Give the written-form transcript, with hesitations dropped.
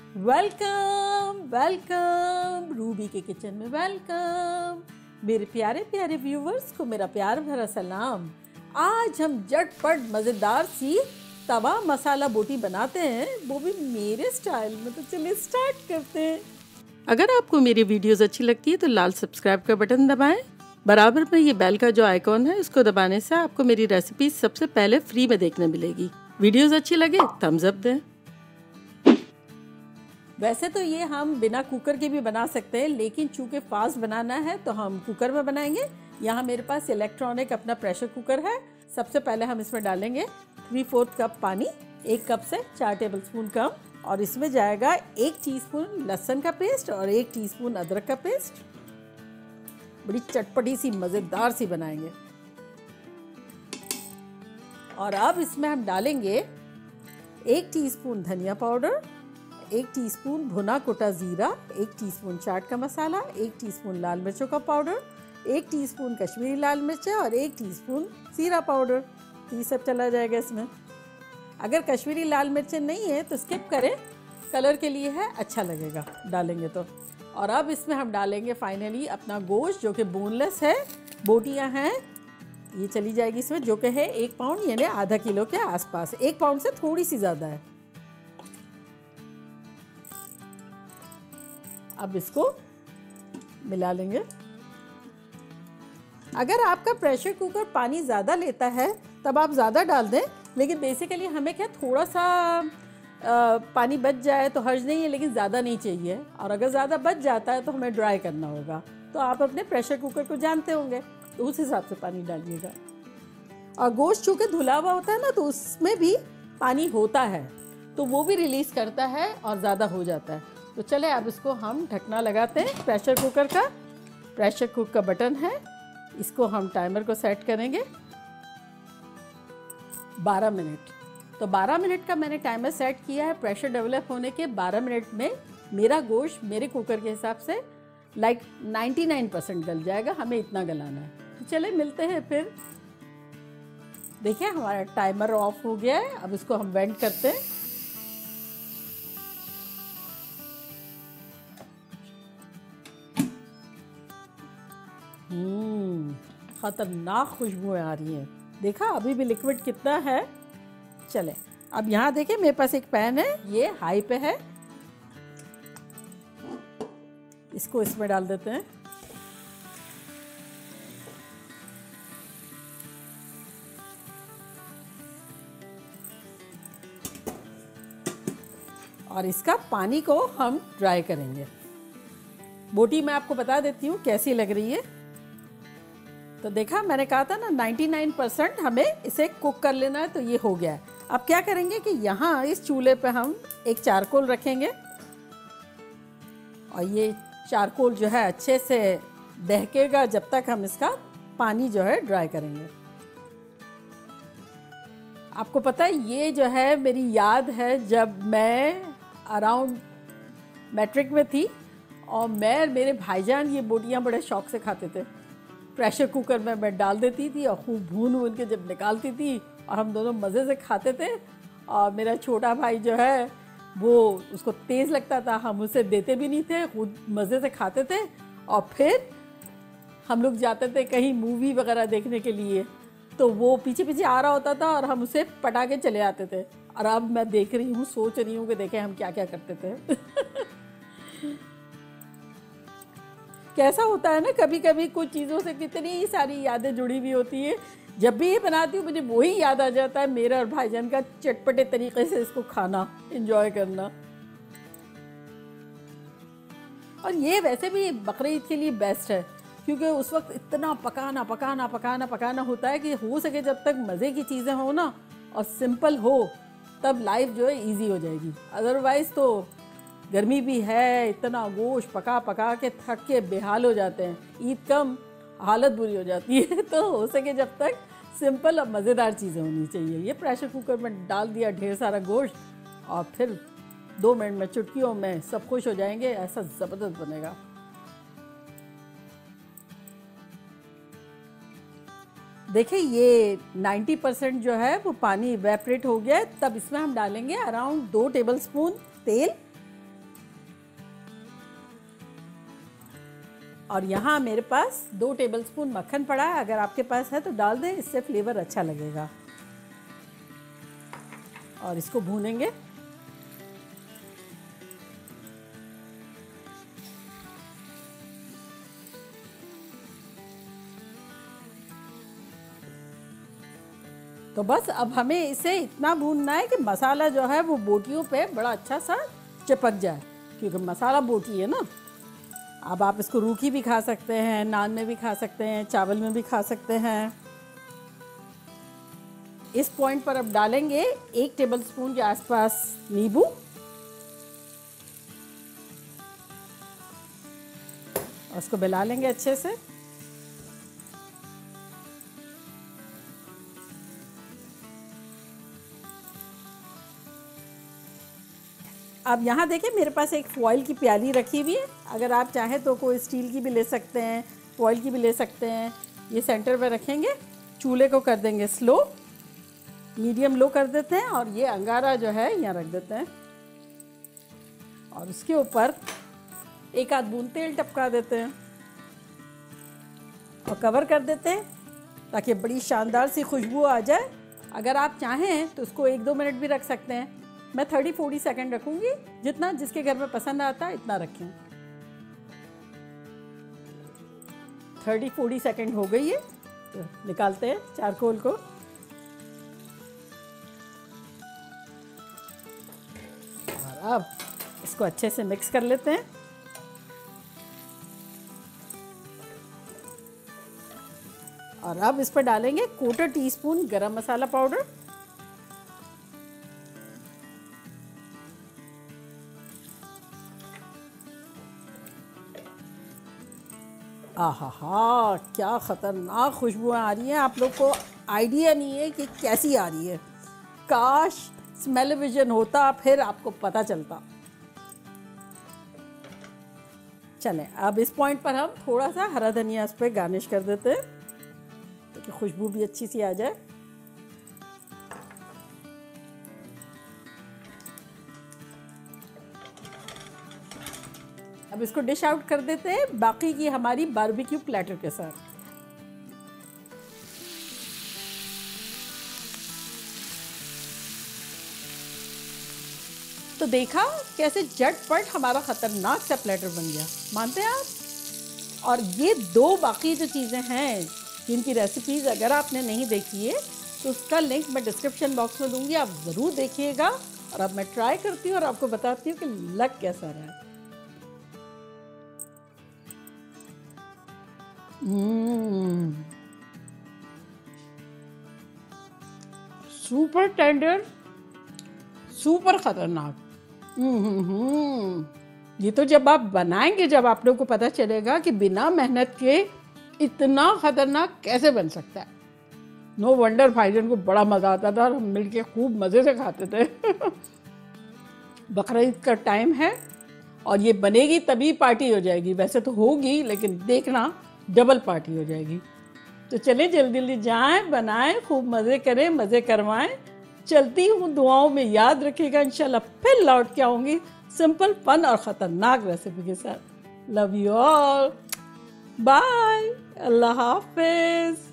Welcome welcome Ruby के kitchen में welcome. मेरे प्यारे प्यारे व्यूवर्स को मेरा प्यार भरा सलाम। आज हम झटपट मज़ेदार सी तवा मसाला बोटी बनाते हैं, वो भी मेरे स्टाइल में। तो चलिए स्टार्ट करते हैं। अगर आपको मेरी वीडियोस अच्छी लगती है तो लाल सब्सक्राइब का बटन दबाएं। बराबर में ये बेल का जो आइकॉन है उसको दबाने से आपको मेरी रेसिपी सबसे पहले फ्री में देखने मिलेगी। वीडियोस अच्छी लगे थम्स अप दें। वैसे तो ये हम बिना कुकर के भी बना सकते हैं, लेकिन चूंकि फास्ट बनाना है तो हम कुकर में बनाएंगे। यहाँ मेरे पास इलेक्ट्रॉनिक अपना प्रेशर कुकर है। सबसे पहले हम इसमें डालेंगे 3/4 कप पानी, 1 कप से 4 टेबलस्पून कम, और इसमें जाएगा 1 टीस्पून लहसुन का पेस्ट और 1 टीस्पून अदरक का पेस्ट। बड़ी चटपटी सी मज़ेदार सी बनाएंगे। और अब इसमें हम डालेंगे 1 टीस्पून धनिया पाउडर, 1 टीस्पून भुना कुटा जीरा, 1 टीस्पून चाट का मसाला, 1 टीस्पून लाल मिर्चों का पाउडर, 1 टीस्पून कश्मीरी लाल मिर्च और 1 टीस्पून जीरा पाउडर। ये सब चला जाएगा इसमें। अगर कश्मीरी लाल मिर्चें नहीं है तो स्किप करें, कलर के लिए है, अच्छा लगेगा डालेंगे तो। और अब इसमें हम डालेंगे फाइनली अपना गोश्त जो कि बोनलेस है। बोटियां हैं, ये चली जाएगी इसमें, जो कि है 1 पाउंड यानी आधा किलो के आसपास। 1 पाउंड से थोड़ी सी ज़्यादा है। अब इसको मिला लेंगे। अगर आपका प्रेशर कुकर पानी ज़्यादा लेता है तब आप ज़्यादा डाल दें, लेकिन बेसिकली हमें क्या थोड़ा सा पानी बच जाए तो हर्ज नहीं है, लेकिन ज़्यादा नहीं चाहिए। और अगर ज़्यादा बच जाता है तो हमें ड्राई करना होगा। तो आप अपने प्रेशर कुकर को जानते होंगे, तो उस हिसाब से पानी डालिएगा। और गोश्त चूँकि धुला हुआ होता है ना, तो उसमें भी पानी होता है, तो वो भी रिलीज़ करता है और ज़्यादा हो जाता है। तो चले अब इसको हम ढकना लगाते हैं प्रेशर कुकर का। प्रेशर कुकर का बटन है, इसको हम टाइमर को सेट करेंगे 12 मिनट। तो 12 मिनट का मैंने टाइमर सेट किया है। प्रेशर डेवलप होने के 12 मिनट में मेरा गोश्त मेरे कुकर के हिसाब से 99% गल जाएगा। हमें इतना गलाना है। तो चले मिलते हैं फिर। देखिए हमारा टाइमर ऑफ हो गया है। अब इसको हम वेंट करते हैं। खतरनाक खुशबुएं आ रही हैं। देखा अभी भी लिक्विड कितना है। चले अब यहाँ देखिए मेरे पास एक पैन है, ये हाई पे है। इसको इसमें डाल देते हैं। और इसका पानी को हम ड्राई करेंगे। बोटी मैं आपको बता देती हूँ कैसी लग रही है। तो देखा मैंने कहा था ना 99% हमें इसे कुक कर लेना है, तो ये हो गया है। अब क्या करेंगे कि यहाँ इस चूल्हे पे हम एक चारकोल रखेंगे, और ये चारकोल जो है अच्छे से दहकेगा जब तक हम इसका पानी जो है ड्राई करेंगे। आपको पता है ये जो है मेरी याद है जब मैं अराउंड मैट्रिक में थी, और मेरे भाईजान ये बोटियाँ बड़े शौक से खाते थे। प्रेशर कुकर में मैं डाल देती थी और खूब भून के जब निकालती थी, और हम दोनों मज़े से खाते थे। और मेरा छोटा भाई जो है वो उसको तेज़ लगता था, हम उसे देते भी नहीं थे, खुद मज़े से खाते थे। और फिर हम लोग जाते थे कहीं मूवी वगैरह देखने के लिए, तो वो पीछे पीछे आ रहा होता था और हम उसे पटा के चले आते थे। और अब मैं देख रही हूँ, सोच रही हूँ कि देखें हम क्या क्या करते थे। कैसा होता है ना, कभी कभी कुछ चीज़ों से कितनी सारी यादें जुड़ी हुई होती है। जब भी ये बनाती हूँ मुझे वही याद आ जाता है, मेरा और भाईजान का चटपटे तरीके से इसको खाना, एंजॉय करना। और ये वैसे भी बकरीद के लिए बेस्ट है, क्योंकि उस वक्त इतना पकाना होता है कि हो सके जब तक मज़े की चीज़ें हो ना और सिंपल हो, तब लाइफ जो है ईजी हो जाएगी। अदरवाइज़ तो गर्मी भी है, इतना गोश्त पका के थक के बेहाल हो जाते हैं। ईद कम हालत बुरी हो जाती है। तो हो सके जब तक सिंपल और मज़ेदार चीज़ें होनी चाहिए। ये प्रेशर कुकर में डाल दिया ढेर सारा गोश्त, और फिर 2 मिनट में चुटकियों में सब खुश हो जाएंगे। ऐसा ज़बरदस्त बनेगा। देखिए ये 90% जो है वो पानी इवेपरेट हो गया है। तब इसमें हम डालेंगे अराउंड 2 टेबलस्पून तेल, और यहाँ मेरे पास 2 टेबलस्पून मक्खन पड़ा है, अगर आपके पास है तो डाल दें, इससे फ्लेवर अच्छा लगेगा। और इसको भूनेंगे। तो बस अब हमें इसे इतना भूनना है कि मसाला जो है वो बोटियों पे बड़ा अच्छा सा चिपक जाए, क्योंकि मसाला बोटी है ना। अब आप इसको रूखी भी खा सकते हैं, नान में भी खा सकते हैं, चावल में भी खा सकते हैं। इस पॉइंट पर अब डालेंगे 1 टेबलस्पून के आसपास नींबू। और उसको मिला लेंगे अच्छे से। अब यहाँ देखिए मेरे पास एक फॉइल की प्याली रखी हुई है, अगर आप चाहें तो कोई स्टील की भी ले सकते हैं, फॉइल की भी ले सकते हैं। ये सेंटर पर रखेंगे, चूल्हे को कर देंगे स्लो, मीडियम लो कर देते हैं, और ये अंगारा जो है यहाँ रख देते हैं। और उसके ऊपर 1 आध बूंद तेल टपका देते हैं और कवर कर देते हैं, ताकि बड़ी शानदार सी खुशबू आ जाए। अगर आप चाहें तो उसको 1-2 मिनट भी रख सकते हैं। मैं 30-40 सेकंड रखूंगी, जितना जिसके घर में पसंद आता है इतना रखें। 30-40 सेकंड हो गई है, तो निकालते हैं चारकोल को। और अब इसको अच्छे से मिक्स कर लेते हैं। और अब इस पर डालेंगे 1/4 टीस्पून गरम मसाला पाउडर, आहा क्या ख़तरनाक खुशबुएं आ रही हैं, आप लोग को आइडिया नहीं है कि कैसी आ रही है। काश स्मेल विजन होता, फिर आपको पता चलता। चलें, अब इस पॉइंट पर हम थोड़ा सा हरा धनिया इस पर गार्निश कर देते हैं, ताकि खुशबू भी अच्छी सी आ जाए। अब इसको डिश आउट कर देते हैं बाकी की हमारी बारबेक्यू प्लेटर के साथ। तो देखा कैसे झटपट हमारा खतरनाक सा प्लेटर बन गया, मानते हैं आप? और ये 2 बाकी जो चीज़ें हैं जिनकी रेसिपीज़ अगर आपने नहीं देखी है तो उसका लिंक मैं डिस्क्रिप्शन बॉक्स में दूंगी, आप ज़रूर देखिएगा। और अब मैं ट्राई करती हूँ और आपको बताती हूँ कि लग कैसा रहा है। सुपर टेंडर, सुपर खतरनाक। ये तो जब आप बनाएंगे, जब आप लोग को पता चलेगा कि बिना मेहनत के इतना खतरनाक कैसे बन सकता है। नो वंडर भाईजान को बड़ा मज़ा आता था और हम मिलके खूब मज़े से खाते थे। बकरा ईद का टाइम है और ये बनेगी तभी पार्टी हो जाएगी, वैसे तो होगी लेकिन देखना डबल पार्टी हो जाएगी। तो चलें जल्दी जल्दी जाएं, बनाएं, खूब मज़े करें, मज़े करवाएं। चलती हूँ, दुआओं में याद रखिएगा। इंशाल्लाह फिर लौट के आऊँगी सिंपल, फन और ख़तरनाक रेसिपी के साथ। लव यू ऑल, बाय, अल्लाह हाफिज़।